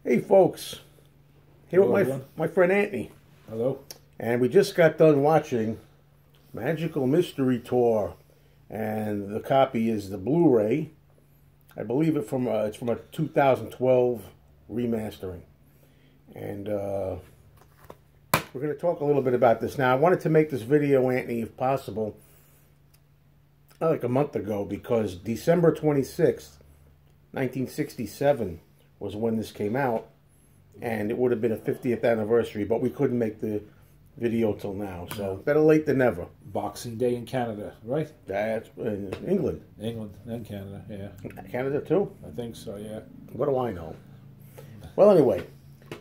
Hey folks, here Hello, with everyone. my friend Antny, Hello. and we just got done watching Magical Mystery Tour, and the copy is the Blu-ray. I believe it's from a 2012 remastering, and we're going to talk a little bit about this. Now, I wanted to make this video, Antny, if possible, like a month ago, because December 26th, 1967 was when this came out, and it would have been a 50th anniversary, but we couldn't make the video till now, so better late than never. Boxing Day in Canada, right? That's in England. England and Canada, yeah. Canada too? I think so, yeah. What do I know? Well, anyway,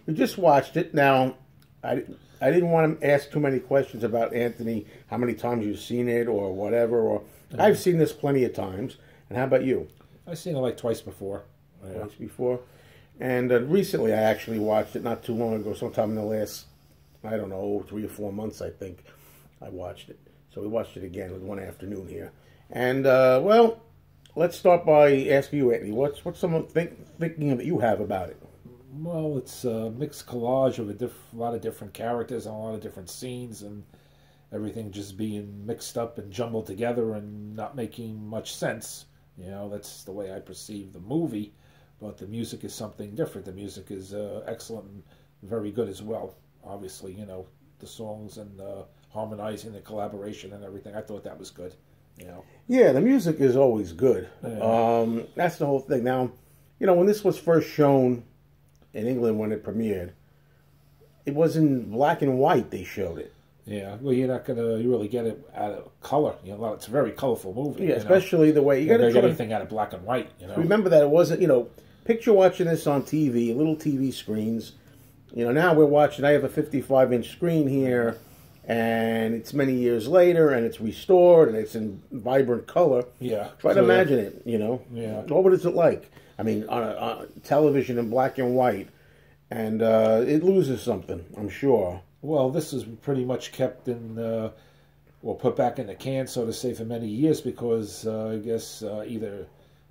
we just watched it. Now, I didn't want to ask too many questions about Antony, how many times you've seen it or whatever. Or I've seen this plenty of times. And how about you? I've seen it like twice before. Yeah. Twice before. And recently I actually watched it not too long ago, sometime in the last, I don't know, 3 or 4 months, I think, I watched it. So we watched it again one afternoon here. And, well, let's start by asking you, Antony, what's some thinking that you have about it? Well, it's a mixed collage of a lot of different characters and a lot of different scenes, and everything just being mixed up and jumbled together and not making much sense. You know, that's the way I perceive the movie. But the music is something different. The music is excellent and very good as well. Obviously, you know, the songs and harmonizing, the collaboration and everything. I thought that was good, you know. Yeah, the music is always good. Yeah. That's the whole thing. Now, you know, when this was first shown in England when it premiered, it was in black and white they showed it. Yeah, well, you're not gonna really get it out of color. You know, it's a very colorful movie. Yeah, especially the way you got to get everything out of black and white. You know, remember that it wasn't. You know, picture watching this on TV, little TV screens. You know, now we're watching. I have a 55-inch screen here, and it's many years later, and it's restored, and it's in vibrant color. Yeah, Try to imagine it. You know, yeah. What is it like? I mean, on television in black and white, and it loses something, I'm sure. Well, this is pretty much kept in, well, put back in the can, so to say, for many years because I guess either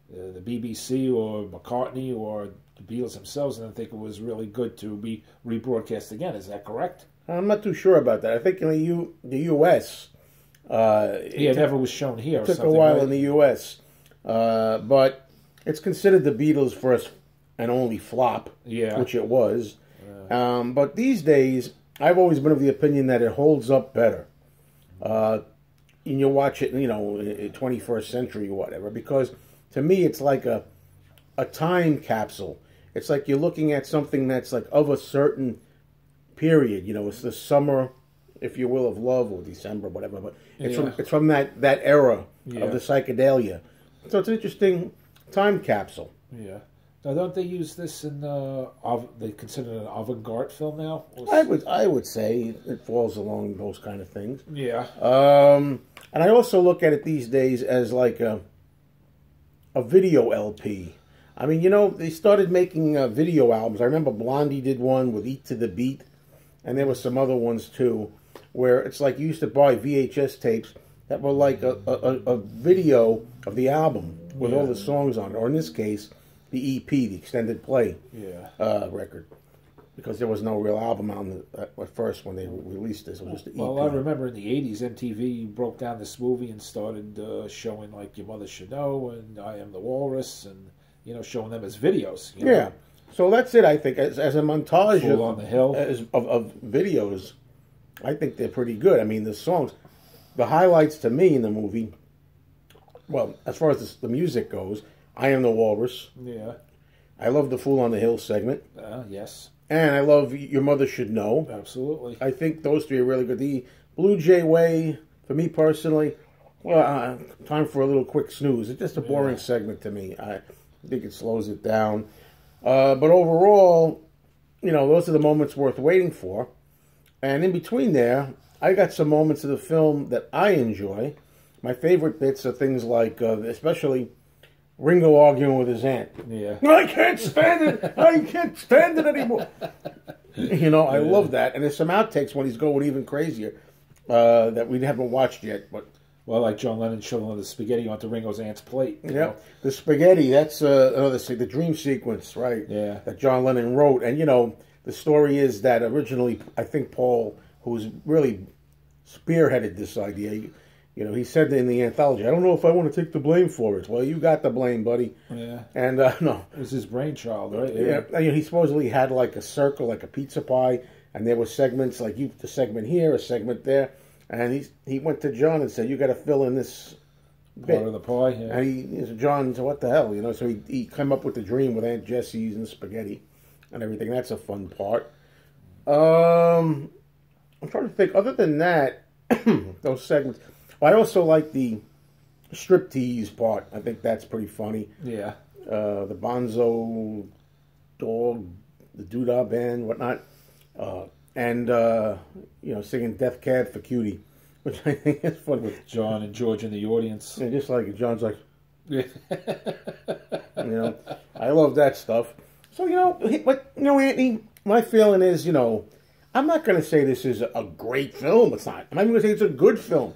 the BBC or McCartney or the Beatles themselves didn't think it was really good to be rebroadcast again. Is that correct? I'm not too sure about that. I think in the U.S. It never was shown here. It took a while in the U.S., but it's considered the Beatles' first and only flop, which it was. But these days, I've always been of the opinion that it holds up better. And you watch it, you know, in 21st century or whatever, because to me it's like a time capsule. It's like you're looking at something that's like of a certain period. You know, it's the summer, if you will, of love, or December, whatever. But it's from that era of the psychedelia. So it's an interesting time capsule. Yeah. Now, don't they use this in they consider it an avant-garde film now? I would say it falls along those kind of things. Yeah. And I also look at it these days as like a video LP. I mean, you know, they started making video albums. I remember Blondie did one with Eat to the Beat, and there were some other ones too, where it's like you used to buy VHS tapes that were like a video of the album with all the songs on it, or in this case, the EP, the extended play record, because there was no real album on at first when they released this. It was just the EP. Well, I remember in the 80s, MTV broke down this movie and started showing, like, Your Mother Should Know and I Am the Walrus, and, you know, showing them as videos. You know? Yeah. So that's it, I think, as a montage Fool on the Hill. of videos. I think they're pretty good. I mean, the songs, the highlights to me in the movie, well, as far as the music goes, I Am the Walrus. Yeah. I love the Fool on the Hill segment. Yes. And I love Your Mother Should Know. Absolutely. I think those three are really good. The Blue Jay Way, for me personally, well, time for a little quick snooze. It's just a boring segment to me. I think it slows it down. But overall, you know, those are the moments worth waiting for. And in between there, I got some moments of the film that I enjoy. My favorite bits are things like, especially Ringo arguing with his aunt. Yeah. I can't stand it. I can't stand it anymore. You know, I love that. And there's some outtakes when he's going even crazier that we haven't watched yet. But Well, like John Lennon shoveling the spaghetti onto Ringo's aunt's plate. Yeah, the spaghetti. That's the dream sequence, right? Yeah. That John Lennon wrote, and the story is that originally, I think Paul, who's really spearheaded this idea, he said in the anthology, "I don't know if I want to take the blame for it." Well, you got the blame, buddy. Yeah. And no, it was his brainchild, right? Yeah. He supposedly had like a circle, like a pizza pie, and there were segments like the segment here, a segment there. And he went to John and said, "You got to fill in this bit part of the pie." Yeah. And he said, "John, so what the hell?" So he came up with the dream with Aunt Jessie's and spaghetti and everything. That's a fun part. I'm trying to think. Other than that, those segments. I also like the striptease part. I think that's pretty funny. Yeah. The Bonzo dog, the Doodah band, whatnot. And singing Death Cab for Cutie, which I think is funny. With John and George in the audience. Yeah, just like John's like, I love that stuff. So, but, Antony, my feeling is, I'm not going to say this is a great film. It's not. I'm not even going to say it's a good film.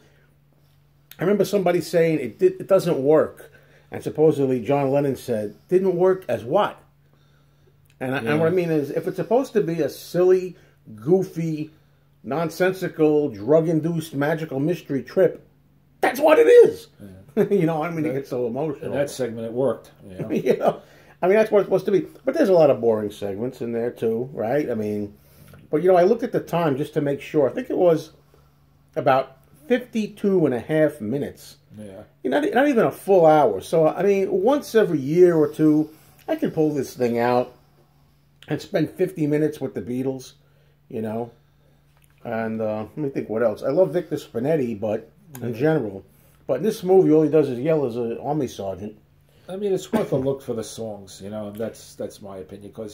I remember somebody saying it doesn't work. And supposedly John Lennon said, didn't work as what? And what I mean is, if it's supposed to be a silly, goofy, nonsensical, drug-induced magical mystery trip, that's what it is. Yeah. I don't mean to get so emotional. In that segment, it worked. I mean, that's what it's supposed to be. But there's a lot of boring segments in there, too, right? I mean, but, I looked at the time just to make sure. I think it was about 52 and a half minutes. Yeah. Not even a full hour. So, I mean, once every year or two, I can pull this thing out and spend 50 minutes with the Beatles, And let me think what else. I love Victor Spinetti, but in general. But in this movie, all he does is yell as an army sergeant. I mean, it's worth a look for the songs, and that's my opinion, because,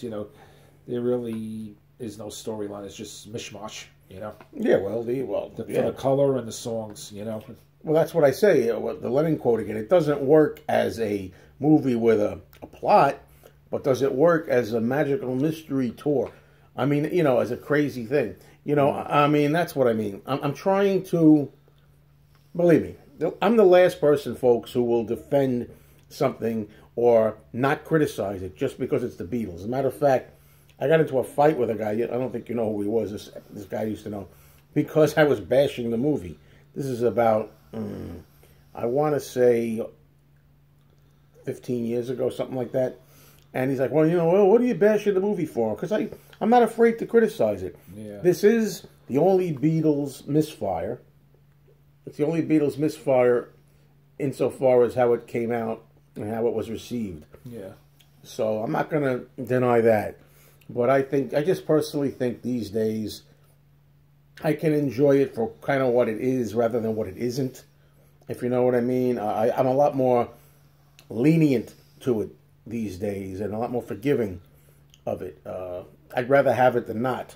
there really is no storyline. It's just mishmash, Yeah, for the color and the songs, Well, that's what I say. The Lennon quote again. It doesn't work as a movie with a plot, but does it work as a magical mystery tour? I mean, as a crazy thing. I mean, that's what I mean. I'm trying to, believe me, I'm the last person, folks, who will defend something or not criticize it just because it's the Beatles. As a matter of fact, I got into a fight with a guy. I don't think you know who he was. This guy used to know. Because I was bashing the movie. This is about, I want to say, 15 years ago, something like that. And he's like, well, what are you bashing the movie for? Because I'm not afraid to criticize it. Yeah. This is the only Beatles misfire. It's the only Beatles misfire insofar as how it came out and how it was received. Yeah. So I'm not going to deny that. But I just personally think these days I can enjoy it for kind of what it is rather than what it isn't. If you know what I mean. I'm a lot more lenient to it these days and a lot more forgiving of it. I'd rather have it than not.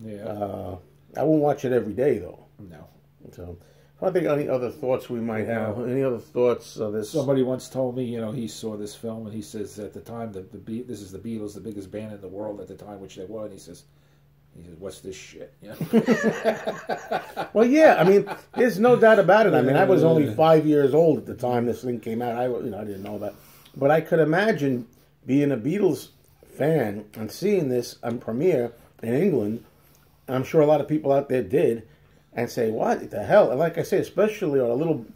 Yeah. I won't watch it every day, though. No. So I think any other thoughts we might have. Any other thoughts of this? Somebody once told me, he saw this film, and he says at the time this is the Beatles, the biggest band in the world at the time, which they were. And he says, "What's this shit?" Well, yeah. I mean, there's no doubt about it. I mean, I was only 5 years old at the time this thing came out. I didn't know that, but I could imagine being a Beatles fan and seeing this on premiere in England. And I'm sure a lot of people out there did. And say, what the hell? And like I say, especially on a little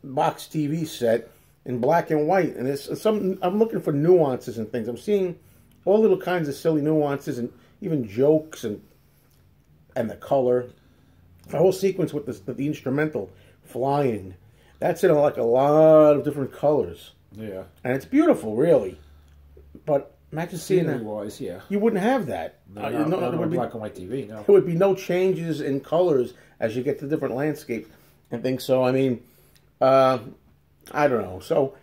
box TV set in black and white. And I'm looking for nuances and things. I'm seeing all little kinds of silly nuances and even jokes and the color. The whole sequence with the instrumental flying. That's in like a lot of different colors. Yeah. And it's beautiful, really. But imagine seeing that. Wise, yeah. You wouldn't have that. Not on black and white TV, no. There would be no changes in colors as you get to different landscapes and things. So, I mean, I don't know. So,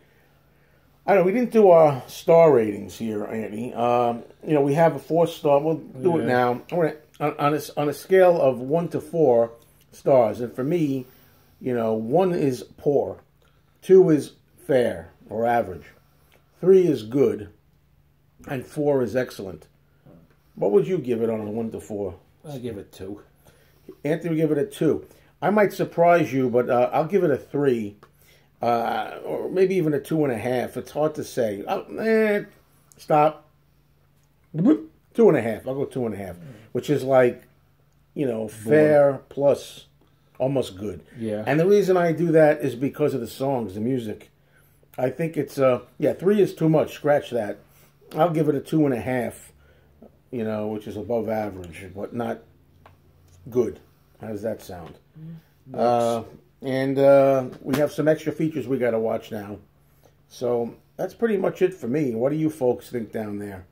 I don't know. We didn't do our star ratings here, Andy. We have a 4-star. We'll do it now. On a scale of 1 to 4 stars. And for me, 1 is poor. 2 is fair or average. 3 is good. And 4 is excellent. What would you give it on a 1 to 4? I'll give it 2. Anthony would give it a 2. I might surprise you, but I'll give it a 3, or maybe even a 2.5. It's hard to say. Stop. 2.5. I'll go 2.5, which is like, fair plus almost good. Yeah. And the reason I do that is because of the songs, the music. I think it's 3 is too much. Scratch that. I'll give it a 2.5. Which is above average, but not good. How does that sound? And we have some extra features we got to watch now. So that's pretty much it for me. What do you folks think down there?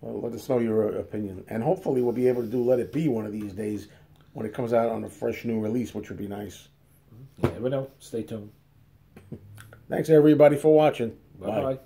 Well, let us know your opinion. And hopefully we'll be able to do Let It Be one of these days when it comes out on a fresh new release, which would be nice. You never know. Stay tuned. Thanks, everybody, for watching. Bye-bye. Bye.